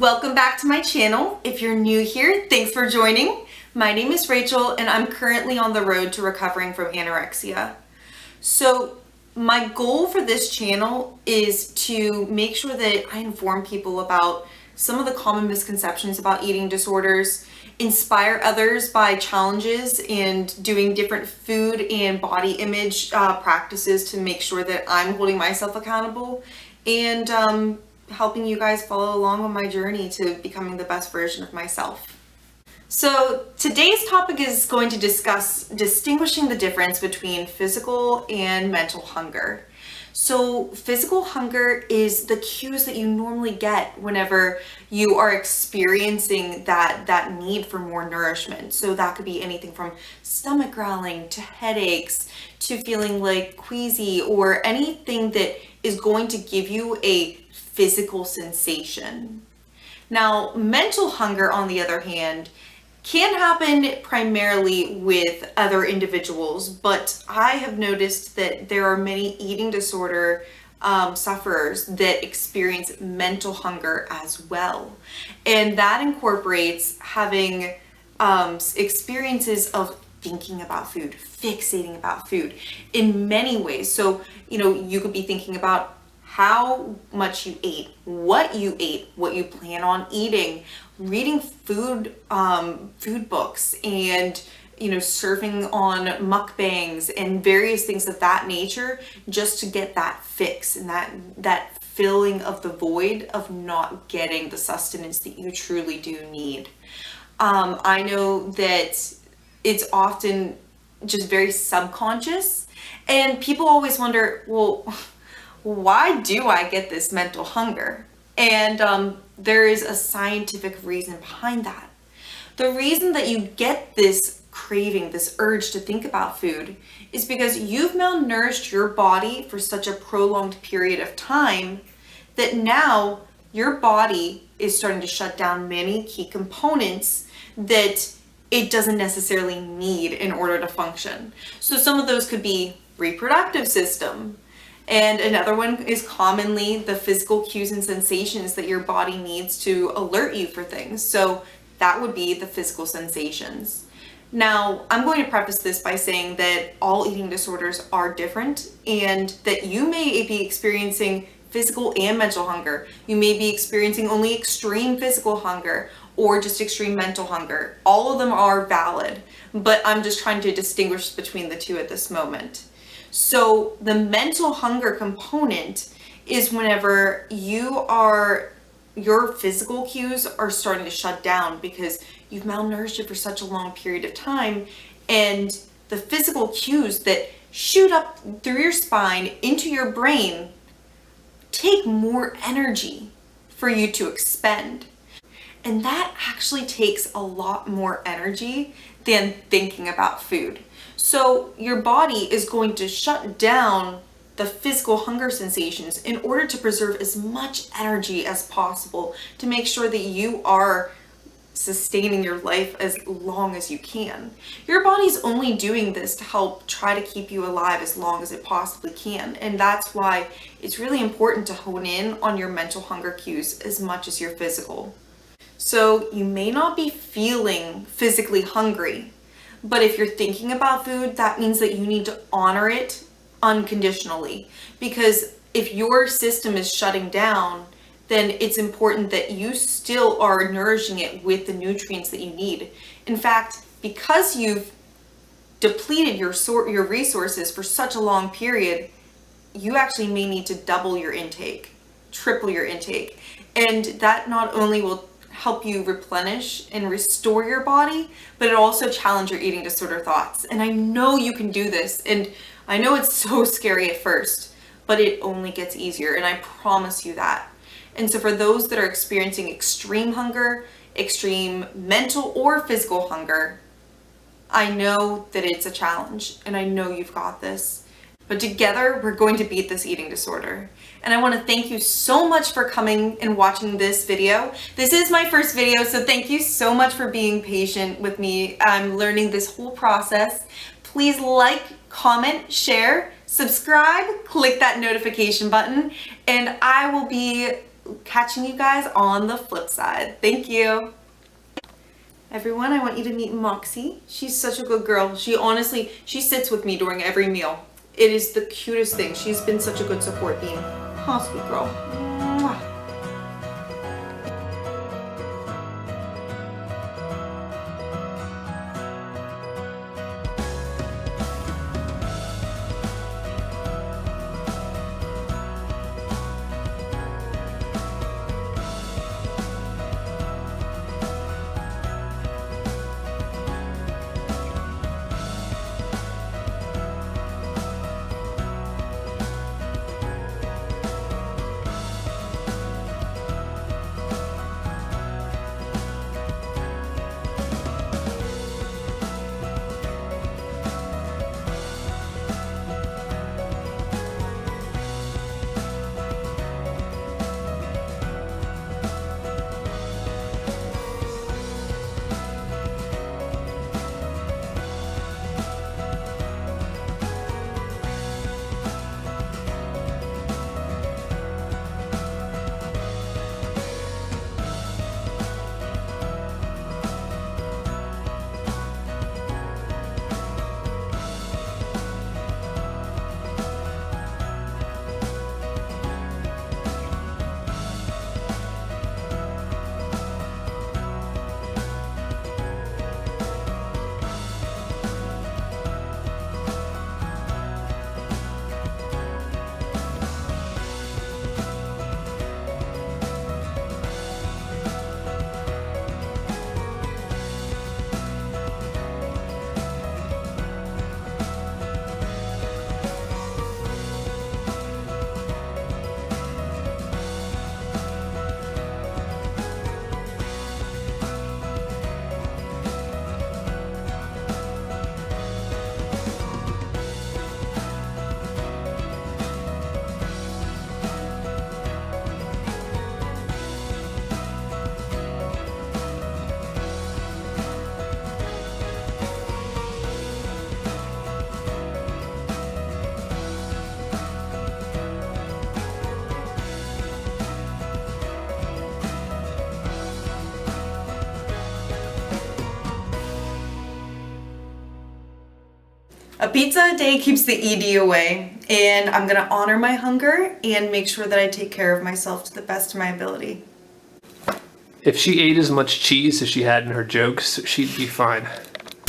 Welcome back to my channel. If you're new here, thanks for joining. My name is Rachel and I'm currently on the road to recovering from anorexia. So my goal for this channel is to make sure that I inform people about some of the common misconceptions about eating disorders, inspire others by challenges and doing different food and body image practices to make sure that I'm holding myself accountable, and helping you guys follow along on my journey to becoming the best version of myself. So today's topic is going to discuss distinguishing the difference between physical and mental hunger. So physical hunger is the cues that you normally get whenever you are experiencing that need for more nourishment. So that could be anything from stomach growling to headaches to feeling like queasy, or anything that is going to give you a physical sensation. Now, mental hunger, on the other hand, can happen primarily with other individuals, but I have noticed that there are many eating disorder sufferers that experience mental hunger as well. And that incorporates having experiences of thinking about food, fixating about food in many ways. So, you could be thinking about how much you ate, what you plan on eating, reading food books, and surfing on mukbangs and various things of that nature, just to get that fix and that filling of the void of not getting the sustenance that you truly do need. I know that it's often just very subconscious, and people always wonder, well, why do I get this mental hunger? And there is a scientific reason behind that. The reason that you get this craving, this urge to think about food, is because you've malnourished your body for such a prolonged period of time that now your body is starting to shut down many key components that it doesn't necessarily need in order to function. So some of those could be reproductive system. And another one is commonly the physical cues and sensations that your body needs to alert you for things. So that would be the physical sensations. Now, I'm going to preface this by saying that all eating disorders are different, and that you may be experiencing physical and mental hunger. You may be experiencing only extreme physical hunger or just extreme mental hunger. All of them are valid, but I'm just trying to distinguish between the two at this moment. So the mental hunger component is whenever your physical cues are starting to shut down because you've malnourished it for such a long period of time, and the physical cues that shoot up through your spine into your brain take more energy for you to expend. And that actually takes a lot more energy than thinking about food. So your body is going to shut down the physical hunger sensations in order to preserve as much energy as possible to make sure that you are sustaining your life as long as you can. Your body's only doing this to help try to keep you alive as long as it possibly can. And that's why it's really important to hone in on your mental hunger cues as much as your physical. So you may not be feeling physically hungry, but if you're thinking about food, that means that you need to honor it unconditionally. Because if your system is shutting down, then it's important that you still are nourishing it with the nutrients that you need. In fact, because you've depleted your resources for such a long period, you actually may need to double your intake, triple your intake. And that not only will help you replenish and restore your body, but it also challenge your eating disorder thoughts. And I know you can do this, and I know it's so scary at first, but it only gets easier, and I promise you that. And so for those that are experiencing extreme hunger, extreme mental or physical hunger, I know that it's a challenge, and I know you've got this. But together, we're going to beat this eating disorder. And I want to thank you so much for coming and watching this video. This is my first video, so thank you so much for being patient with me. I'm learning this whole process. Please like, comment, share, subscribe, click that notification button, and I will be catching you guys on the flip side. Thank you. Everyone, I want you to meet Moxie. She's such a good girl. She sits with me during every meal. It is the cutest thing. She's been such a good support being. Oh, sweet girl. Mwah. A pizza a day keeps the ED away, and I'm gonna honor my hunger and make sure that I take care of myself to the best of my ability. If she ate as much cheese as she had in her jokes, she'd be fine.